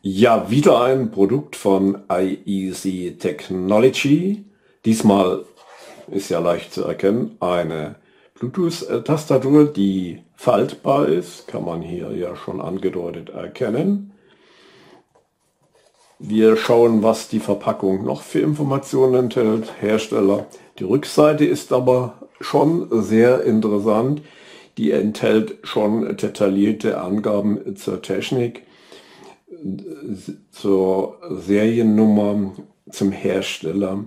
Ja, wieder ein Produkt von IEC Technology. Diesmal ist ja leicht zu erkennen, eine Bluetooth-Tastatur, die faltbar ist, kann man hier ja schon angedeutet erkennen. Wir schauen, was die Verpackung noch für Informationen enthält. Hersteller. Die Rückseite ist aber schon sehr interessant. Die enthält schon detaillierte Angaben zur Technik, zur Seriennummer, zum Hersteller,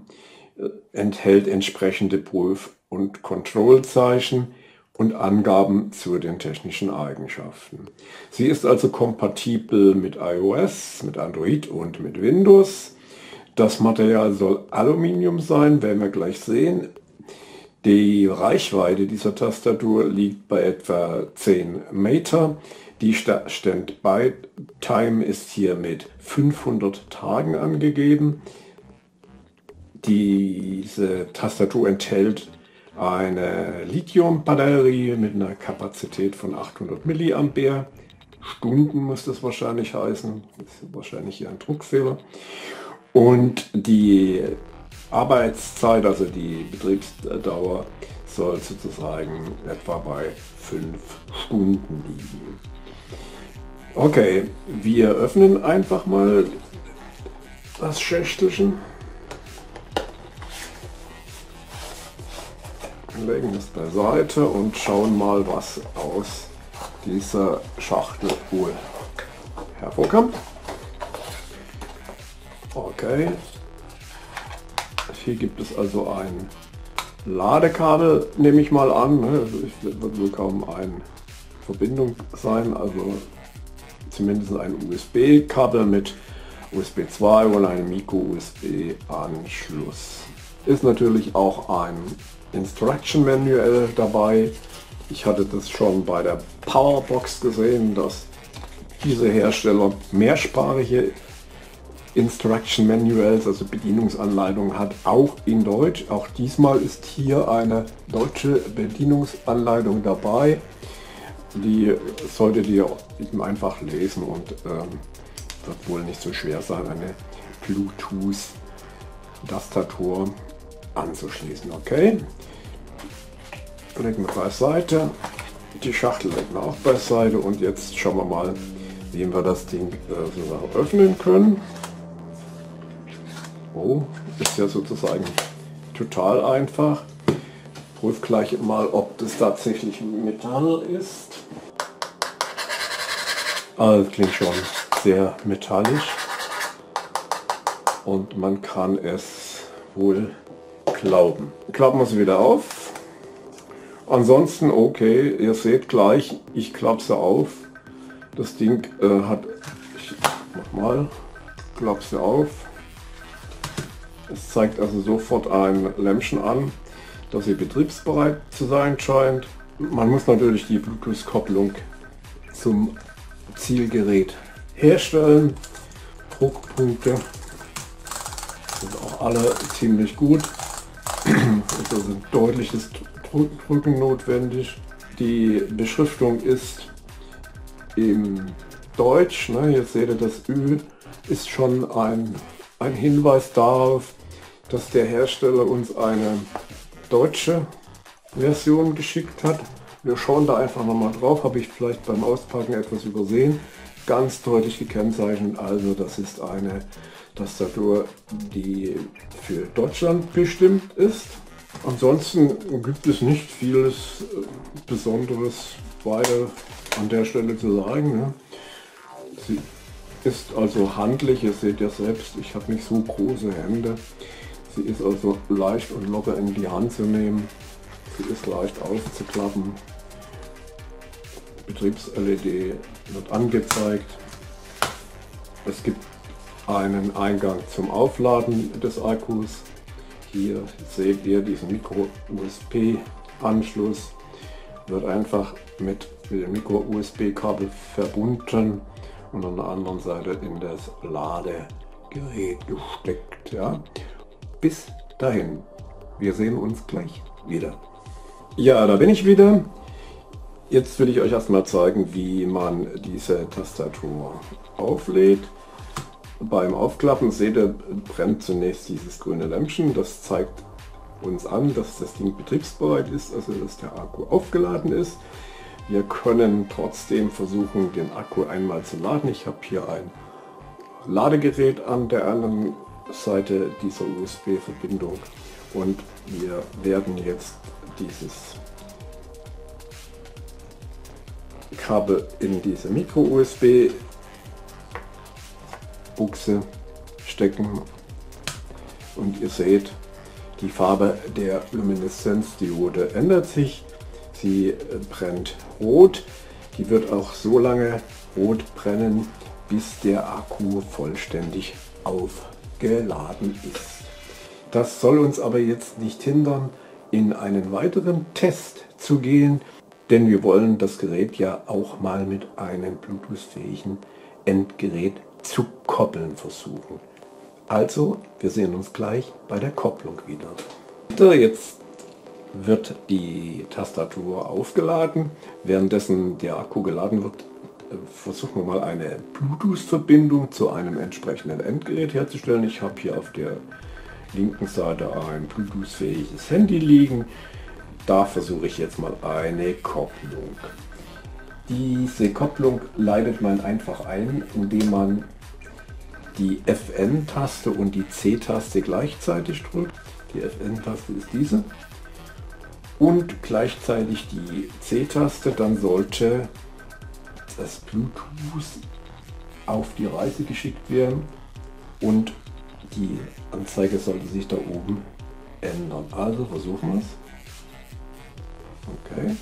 enthält entsprechende Prüf- und Kontrollzeichen und Angaben zu den technischen Eigenschaften. Sie ist also kompatibel mit iOS, mit Android und mit Windows. Das Material soll Aluminium sein, werden wir gleich sehen. Die Reichweite dieser Tastatur liegt bei etwa 10 Meter. Die Standby-Time ist hier mit 500 Tagen angegeben. Diese Tastatur enthält eine Lithium-Batterie mit einer Kapazität von 800 mAh. Stunden muss das wahrscheinlich heißen. Das ist wahrscheinlich hier ein Druckfehler. Und die Arbeitszeit, also die Betriebsdauer, soll sozusagen etwa bei 5 Stunden liegen. Okay, wir öffnen einfach mal das Schächtelchen. Legen das beiseite und schauen mal, was aus dieser Schachtel wohl hervorkommt. Okay, hier gibt es also ein Ladekabel, nehme ich mal an. Es wird wohl kaum eine Verbindung sein, also zumindest ein USB-Kabel mit USB 2 und einem Micro-USB-Anschluss. Ist natürlich auch ein Instruction Manual dabei. Ich hatte das schon bei der Powerbox gesehen, dass diese Hersteller mehrsprachige Instruction Manuals, also Bedienungsanleitungen hat, auch in Deutsch. Auch diesmal ist hier eine deutsche Bedienungsanleitung dabei. Die solltet ihr eben einfach lesen und wird wohl nicht so schwer sein, eine Bluetooth-Tastatur anzuschließen. Okay, legen wir beiseite. Die Schachtel legen wir auch beiseite und jetzt schauen wir mal, wie wir das Ding sozusagen öffnen können. Oh, ist ja sozusagen total einfach. Prüf gleich mal, ob das tatsächlich Metall ist. Also das klingt schon sehr metallisch und man kann es wohl glauben. Klappen wir es wieder auf. Ansonsten okay, ihr seht gleich, ich klappe sie auf. Das Ding hat, ich mach mal, klappe sie auf. Es zeigt also sofort ein Lämpchen an, dass sie betriebsbereit zu sein scheint. Man muss natürlich die Bluetooth-Kopplung zum Zielgerät herstellen. Druckpunkte sind auch alle ziemlich gut. Es ist ein deutliches Drücken notwendig. Die Beschriftung ist im Deutsch. Ne? Hier seht ihr, das Ü ist schon ein Hinweis darauf, dass der Hersteller uns eine deutsche Version geschickt hat. Wir schauen da einfach nochmal drauf, habe ich vielleicht beim Auspacken etwas übersehen. Ganz deutlich gekennzeichnet, also das ist eine Tastatur, die für Deutschland bestimmt ist. Ansonsten gibt es nicht vieles Besonderes weiter an der Stelle zu sagen. Ne? Sie ist also handlich, ihr seht ja selbst, ich habe nicht so große Hände. Sie ist also leicht und locker in die Hand zu nehmen. Sie ist leicht aufzuklappen. Betriebs-LED wird angezeigt. Es gibt einen Eingang zum Aufladen des Akkus. Hier seht ihr diesen Micro-USB-Anschluss. Wird einfach mit dem Micro-USB-Kabel verbunden und an der anderen Seite in das Ladegerät gesteckt. Ja. Bis dahin. Wir sehen uns gleich wieder. Ja, da bin ich wieder. Jetzt will ich euch erstmal zeigen, wie man diese Tastatur auflädt. Beim Aufklappen seht ihr, brennt zunächst dieses grüne Lämpchen. Das zeigt uns an, dass das Ding betriebsbereit ist, also dass der Akku aufgeladen ist. Wir können trotzdem versuchen, den Akku einmal zu laden. Ich habe hier ein Ladegerät an der anderen Seite dieser USB-Verbindung und wir werden jetzt dieses Kabel in diese Micro-USB-Buchse stecken und ihr seht, die Farbe der Lumineszenzdiode ändert sich. Sie brennt rot. Die wird auch so lange rot brennen, bis der Akku vollständig aufgeladen ist. Das soll uns aber jetzt nicht hindern, in einen weiteren Test zu gehen, denn wir wollen das Gerät ja auch mal mit einem Bluetooth-fähigen Endgerät zu koppeln versuchen. Also, wir sehen uns gleich bei der Kopplung wieder. Jetzt wird die Tastatur aufgeladen. Währenddessen der Akku geladen wird, versuchen wir mal eine Bluetooth-Verbindung zu einem entsprechenden Endgerät herzustellen. Ich habe hier auf der linken Seite ein Bluetooth-fähiges Handy liegen. Da versuche ich jetzt mal eine Kopplung. Diese Kopplung leitet man einfach ein, indem man die FN-Taste und die C-Taste gleichzeitig drückt. Die FN-Taste ist diese. Und gleichzeitig die C-Taste, dann sollte das Bluetooth auf die Reise geschickt werden und die Anzeige sollte sich da oben ändern. Also versuchen wir es. Okay.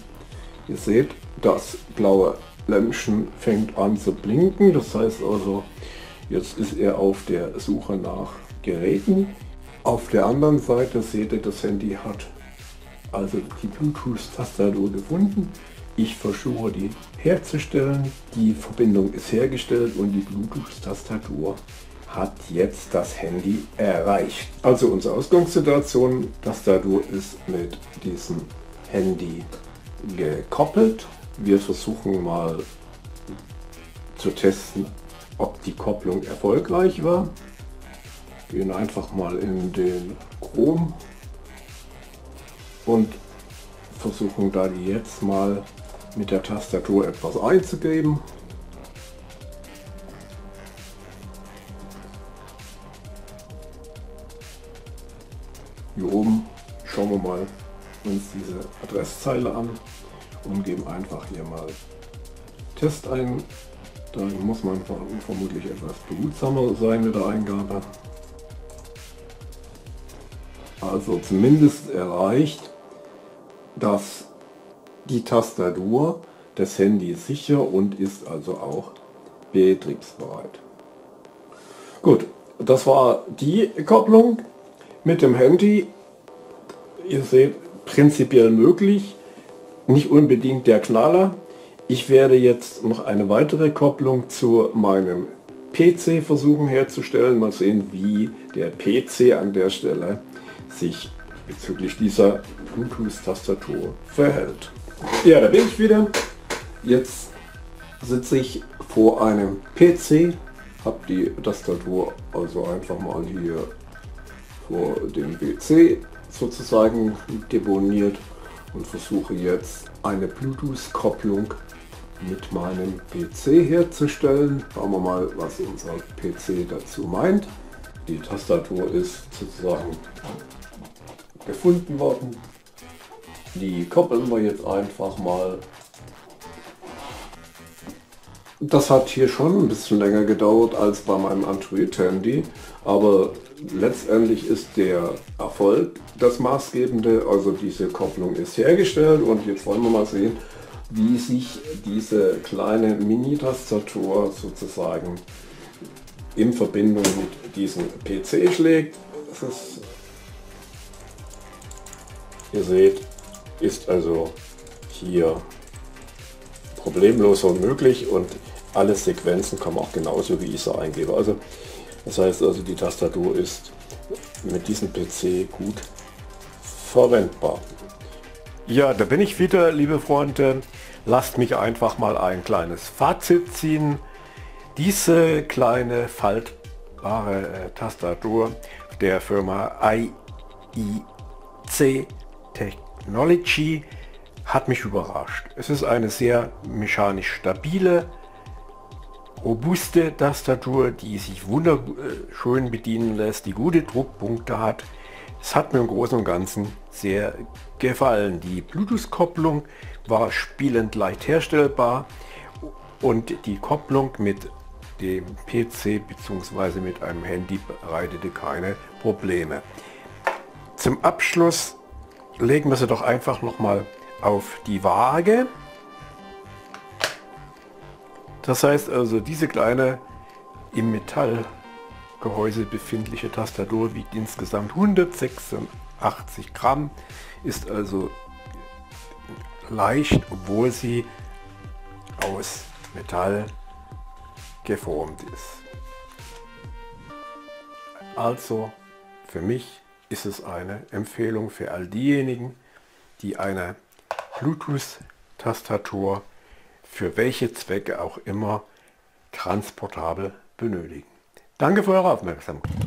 Ihr seht, das blaue Lämpchen fängt an zu blinken. Das heißt also, jetzt ist er auf der Suche nach Geräten. Auf der anderen Seite seht ihr, das Handy hat also die Bluetooth-Tastatur gefunden. Ich versuche die herzustellen. Die Verbindung ist hergestellt und die Bluetooth-Tastatur hat jetzt das Handy erreicht. Also unsere Ausgangssituation, Tastatur ist mit diesem Handy gekoppelt. Wir versuchen mal zu testen, ob die Kopplung erfolgreich war. Gehen einfach mal in den Chrome und versuchen da jetzt mal mit der Tastatur etwas einzugeben. Hier oben schauen wir mal uns diese Adresszeile an und geben einfach hier mal Test ein. Da muss man vermutlich etwas behutsamer sein mit der Eingabe. Also zumindest erreicht, dass die Tastatur des Handys sicher und ist also auch betriebsbereit. Gut, das war die Kopplung mit dem Handy. Ihr seht, prinzipiell möglich, nicht unbedingt der Knaller. Ich werde jetzt noch eine weitere Kopplung zu meinem PC versuchen herzustellen. Mal sehen, wie der PC an der Stelle sich bezüglich dieser Bluetooth-Tastatur verhält. Ja, da bin ich wieder. Jetzt sitze ich vor einem PC, habe die Tastatur also einfach mal hier vor dem PC sozusagen deponiert und versuche jetzt eine Bluetooth-Kopplung mit meinem PC herzustellen. Schauen wir mal, was unser PC dazu meint. Die Tastatur ist sozusagen gefunden worden. Die koppeln wir jetzt einfach mal. Das hat hier schon ein bisschen länger gedauert als bei meinem Android-Handy, aber letztendlich ist der Erfolg das Maßgebende. Also diese Kopplung ist hergestellt und jetzt wollen wir mal sehen, wie sich diese kleine Mini-Tastatur sozusagen in Verbindung mit diesem PC schlägt. Ihr seht, ist also hier problemlos und möglich und alle Sequenzen kommen auch genauso, wie ich sie eingebe. Also das heißt also, die Tastatur ist mit diesem PC gut verwendbar. Ja, da bin ich wieder, liebe Freunde. Lasst mich einfach mal ein kleines Fazit ziehen. Diese kleine wunderbare Tastatur der Firma IEC Technology hat mich überrascht. Es ist eine sehr mechanisch stabile, robuste Tastatur, die sich wunderschön bedienen lässt, die gute Druckpunkte hat. Es hat mir im Großen und Ganzen sehr gefallen. Die Bluetooth-Kopplung war spielend leicht herstellbar und die Kopplung mit dem PC bzw. mit einem Handy bereitete keine Probleme. Zum Abschluss legen wir sie doch einfach noch mal auf die Waage. Das heißt also, diese kleine im Metallgehäuse befindliche Tastatur wiegt insgesamt 186 Gramm, ist also leicht, obwohl sie aus Metall geformt ist. Also für mich ist es eine Empfehlung für all diejenigen, die eine Bluetooth-Tastatur für welche Zwecke auch immer transportabel benötigen. Danke für eure Aufmerksamkeit.